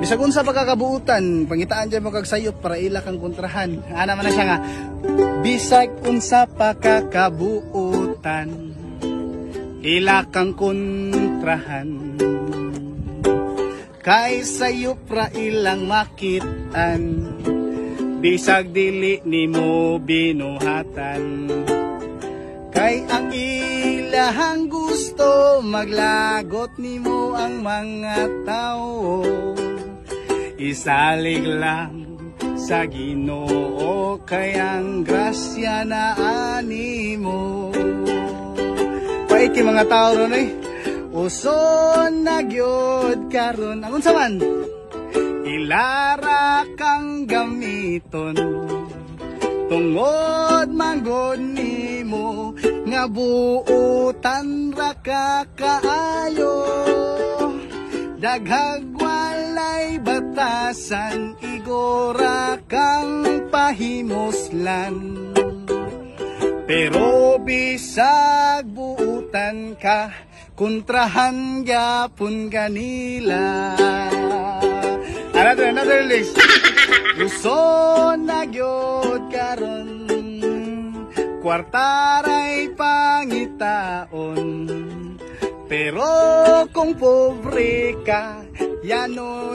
Bisag unsa pagkakabuutan, pangitaan dyan mo kagsayop para ila kang kontrahan. Ana man na siya nga, bisag unsa pagkakabuutan, ila kang kontrahan. Kay sayop ra ilang makitan, bisag dili nimo binuhatan. Kay ang ilahang gusto, maglagot nimo ang mga tao. Isalig lang sa Ginoo, kay ang grasya na animo. Paiki mga tao ron eh, uson na gyud karon. Angon sa man? Ilara kang gamiton, tungod manggod nimo, nga buutan ra ka kaayo. Daghag walay batasan, igora kang pahimoslan. Pero bisag buutan ka, kontrahan gyapon kanila. Another list. Luson na gyud karon, kwartaray pangitaon. Pero kung pobre ka, yanoy